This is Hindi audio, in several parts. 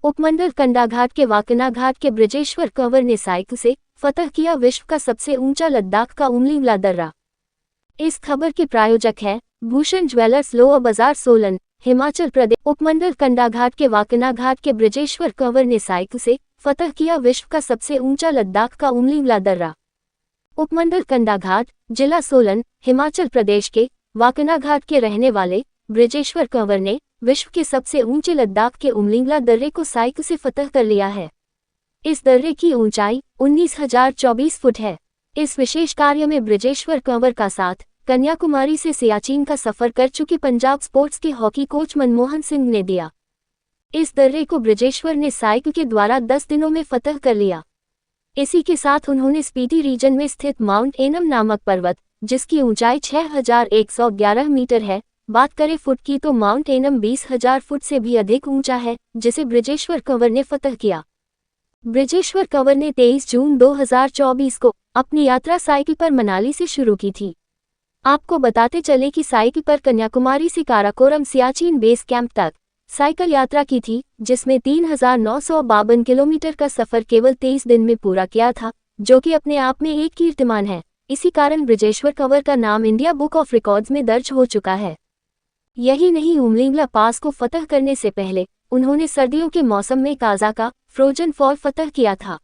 उपमंडल कंडाघाट के वाकना घाट के ब्रजेश्वर कंवर ने साइकिल से फतह किया विश्व का सबसे ऊंचा लद्दाख का उमलिंगला दर्रा। इस खबर के प्रायोजक हैं भूषण ज्वेलर्स, लोअर बाजार, सोलन, हिमाचल प्रदेश। उपमंडल कंडाघाट के वाकना घाट के ब्रजेश्वर कंवर ने साइकिल से फतह किया विश्व का सबसे ऊंचा लद्दाख का उमलिंगला दर्रा। उपमंडल कंडाघाट, जिला सोलन, हिमाचल प्रदेश के वाकना घाट के रहने वाले ब्रजेश्वर कंवर ने विश्व के सबसे ऊंचे लद्दाख के उमलिंगला दर्रे को साइकिल से फतह कर लिया है। इस दर्रे की ऊंचाई 19,024 फुट है। इस विशेष कार्य में ब्रजेश्वर कंवर का साथ कन्याकुमारी से सियाचिन का सफर कर चुके पंजाब स्पोर्ट्स के हॉकी कोच मनमोहन सिंह ने दिया। इस दर्रे को ब्रजेश्वर ने साइकिल के द्वारा 10 दिनों में फतह कर लिया। इसी के साथ उन्होंने स्पीति रीजन में स्थित माउंट एनम नामक पर्वत, जिसकी ऊंचाई 6,111 मीटर है, बात करें फुट की तो माउंट एनम 20,000 फुट से भी अधिक ऊंचा है, जिसे ब्रजेश्वर कंवर ने फतह किया। ब्रजेश्वर कंवर ने 23 जून 2024 को अपनी यात्रा साइकिल पर मनाली से शुरू की थी। आपको बताते चले कि साइकिल पर कन्याकुमारी से काराकोरम सियाचिन बेस कैंप तक साइकिल यात्रा की थी, जिसमें 3,952 किलोमीटर का सफर केवल 23 दिन में पूरा किया था, जो कि अपने आप में एक कीर्तिमान है। इसी कारण ब्रजेश्वर कंवर का नाम इंडिया बुक ऑफ रिकॉर्ड्स में दर्ज हो चुका है। यही नहीं, उमलिंगला पास को फतह करने से पहले उन्होंने सर्दियों के मौसम में काजा का फ्रोजन फॉल फतह किया था।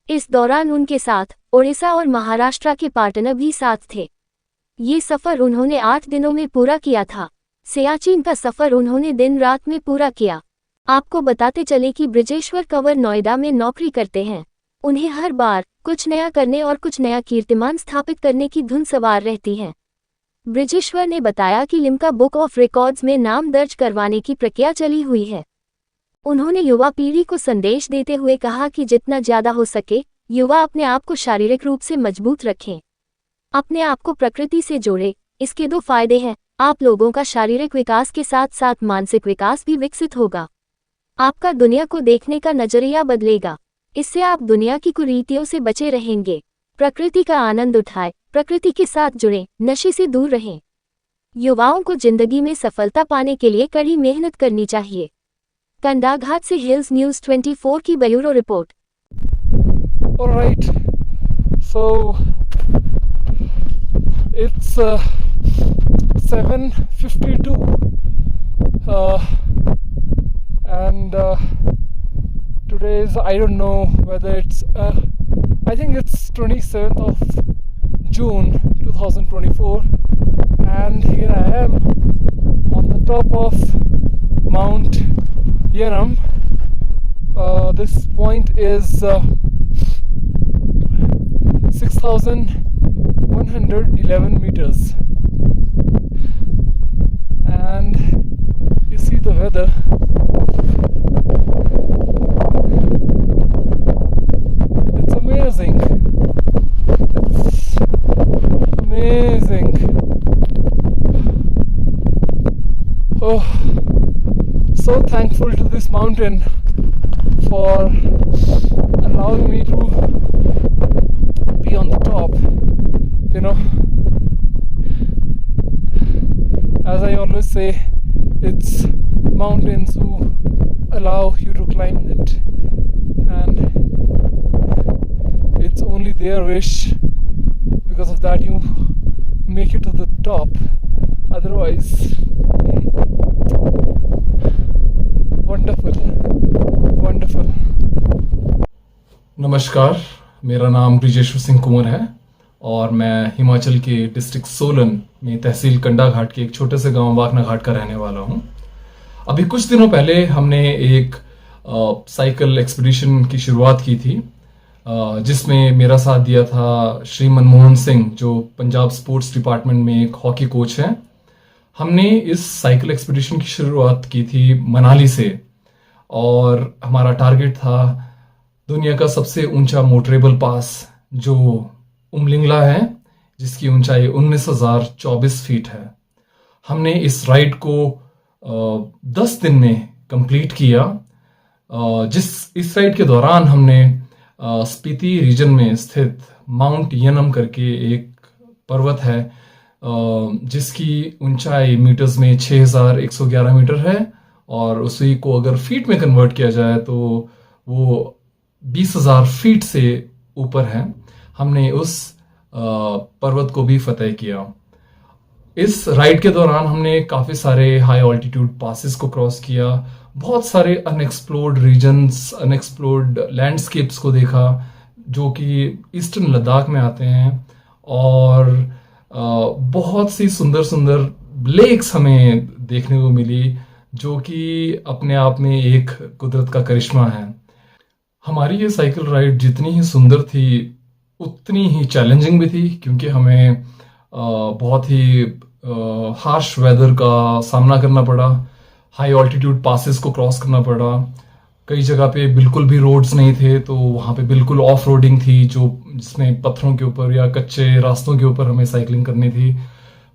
इस दौरान उनके साथ ओडिशा और महाराष्ट्र के पार्टनर भी साथ थे। ये सफर उन्होंने 8 दिनों में पूरा किया था। सियाचिन का सफर उन्होंने दिन रात में पूरा किया। आपको बताते चले कि ब्रजेश्वर कंवर नोएडा में नौकरी करते हैं। उन्हें हर बार कुछ नया करने और कुछ नया कीर्तिमान स्थापित करने की धुन सवार रहती है। ब्रजेश्वर ने बताया कि लिम्का बुक ऑफ रिकॉर्ड्स में नाम दर्ज करवाने की प्रक्रिया चली हुई है। उन्होंने युवा पीढ़ी को संदेश देते हुए कहा कि जितना ज्यादा हो सके युवा अपने आप को शारीरिक रूप से मजबूत रखें, अपने आप को प्रकृति से जोड़े। इसके 2 फायदे हैं, आप लोगों का शारीरिक विकास के साथ साथ मानसिक विकास भी विकसित होगा। आपका दुनिया को देखने का नजरिया बदलेगा। इससे आप दुनिया की कुरीतियों से बचे रहेंगे। प्रकृति का आनंद उठाएं, प्रकृति के साथ जुड़ें, नशे से दूर रहें। युवाओं को जिंदगी में सफलता पाने के लिए कड़ी मेहनत करनी चाहिए। कंडाघाट से हिल्स न्यूज़ 24 की bureau report. Alright, so it's 7:52 and today is, I don't know whether it's I think it's 27th of June 2024 and here I am on the top of Mount Yenam. This point is 6,111 meters and you see the weather. It's amazing. It's amazing. Oh, so thankful to this mountain for allowing me to be on the top, you know. As I always say, it's mountains who allow you to climb it, and it's only their wish. Because of that you make it to the top, otherwise wonderful, wonderful. नमस्कार, मेरा नाम ब्रजेश्वर सिंह कुंवर है और मैं हिमाचल के डिस्ट्रिक्ट सोलन में तहसील कंडाघाट के एक छोटे से गांव वाकना घाट का रहने वाला हूं। अभी कुछ दिनों पहले हमने एक साइकिल एक्सपीडिशन की शुरुआत की थी, जिसमें मेरा साथ दिया था श्री मनमोहन सिंह, जो पंजाब स्पोर्ट्स डिपार्टमेंट में एक हॉकी कोच हैं। हमने इस साइकिल एक्सपीडिशन की शुरुआत की थी मनाली से और हमारा टारगेट था दुनिया का सबसे ऊंचा मोटरेबल पास जो उमलिंगला है, जिसकी ऊंचाई 19,024 फीट है। हमने इस राइड को 10 दिन में कंप्लीट किया। इस राइड के दौरान हमने स्पीति रीजन में स्थित माउंट यनम करके एक पर्वत है, जिसकी ऊंचाई मीटर्स में 6,111 मीटर है और उसी को अगर फीट में कन्वर्ट किया जाए तो वो 20,000 फीट से ऊपर है। हमने उस पर्वत को भी फतेह किया। इस राइड के दौरान हमने काफ़ी सारे हाई ऑल्टीट्यूड पासेस को क्रॉस किया, बहुत सारे अनएक्सप्लोर्ड रीजन्स, अनएक्सप्लोर्ड लैंडस्केप्स को देखा जो कि ईस्टर्न लद्दाख में आते हैं, और बहुत सी सुंदर सुंदर लेक्स हमें देखने को मिली जो कि अपने आप में एक कुदरत का करिश्मा है। हमारी ये साइकिल राइड जितनी ही सुंदर थी उतनी ही चैलेंजिंग भी थी, क्योंकि हमें बहुत ही हार्श वेदर का सामना करना पड़ा, हाई ऑल्टीट्यूड पासेस को क्रॉस करना पड़ा, कई जगह पे बिल्कुल भी रोड्स नहीं थे तो वहाँ पे बिल्कुल ऑफ रोडिंग थी जिसमें पत्थरों के ऊपर या कच्चे रास्तों के ऊपर हमें साइकिलिंग करनी थी।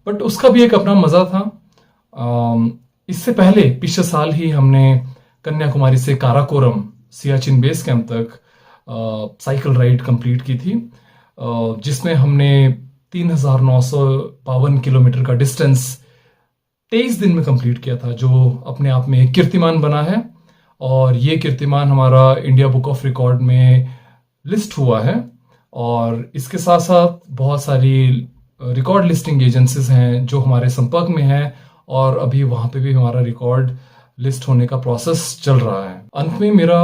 बट उसका भी एक अपना मज़ा था। इससे पहले पिछले साल ही हमने कन्याकुमारी से काराकोरम सियाचिन बेस कैंप तक साइकिल राइड कंप्लीट की थी, जिसमें हमने 3,952 किलोमीटर का डिस्टेंस 23 दिन में कंप्लीट किया था, जो अपने आप में एक कीर्तिमान बना है। और ये कीर्तिमान हमारा इंडिया बुक ऑफ रिकॉर्ड में लिस्ट हुआ है। और इसके साथ साथ बहुत सारी रिकॉर्ड लिस्टिंग एजेंसीज हैं जो हमारे संपर्क में हैं, और अभी वहाँ पे भी हमारा रिकॉर्ड लिस्ट होने का प्रोसेस चल रहा है। अंत में मेरा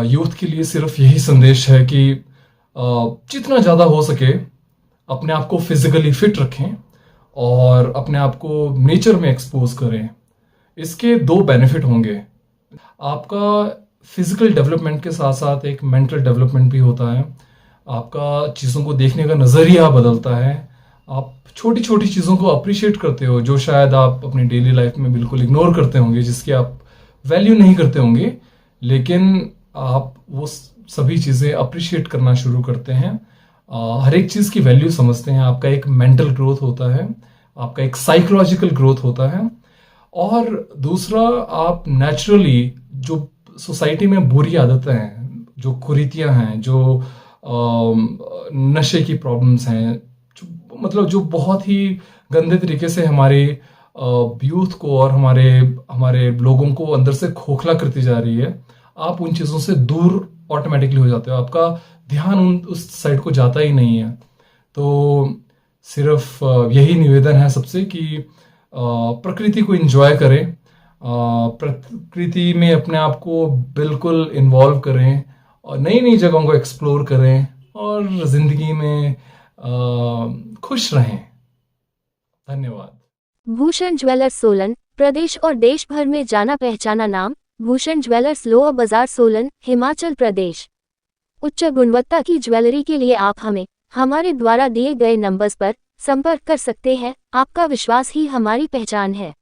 यूथ के लिए सिर्फ यही संदेश है कि जितना ज़्यादा हो सके अपने आप को फिजिकली फिट रखें और अपने आप को नेचर में एक्सपोज करें। इसके 2 बेनिफिट होंगे। आपका फिजिकल डेवलपमेंट के साथ साथ एक मेंटल डेवलपमेंट भी होता है। आपका चीज़ों को देखने का नज़रिया बदलता है। आप छोटी छोटी चीज़ों को अप्रिशिएट करते हो जो शायद आप अपनी डेली लाइफ में बिल्कुल इग्नोर करते होंगे, जिसकी आप वैल्यू नहीं करते होंगे, लेकिन आप वो सभी चीज़ें अप्रिशिएट करना शुरू करते हैं। हर एक चीज़ की वैल्यू समझते हैं। आपका एक मेंटल ग्रोथ होता है, आपका एक साइकोलॉजिकल ग्रोथ होता है, और दूसरा आप नेचुरली जो सोसाइटी में बुरी आदतें हैं, जो कुरीतियां हैं, जो नशे की प्रॉब्लम्स हैं, जो बहुत ही गंदे तरीके से हमारे यूथ को और हमारे लोगों को अंदर से खोखला करती जा रही है, आप उन चीज़ों से दूर ऑटोमेटिकली हो जाते हो। आपका ध्यान उस साइड को जाता ही नहीं है। तो सिर्फ यही निवेदन है सबसे कि प्रकृति को एंजॉय करें, प्रकृति में अपने आप को बिल्कुल इन्वॉल्व करें और नई नई जगहों को एक्सप्लोर करें और ज़िंदगी में खुश रहें। धन्यवाद। भूषण ज्वेलर्स सोलन, प्रदेश और देश भर में जाना पहचाना नाम। भूषण ज्वेलर्स लोअर बाजार सोलन, हिमाचल प्रदेश। उच्च गुणवत्ता की ज्वेलरी के लिए आप हमें हमारे द्वारा दिए गए नंबर्स पर संपर्क कर सकते हैं। आपका विश्वास ही हमारी पहचान है।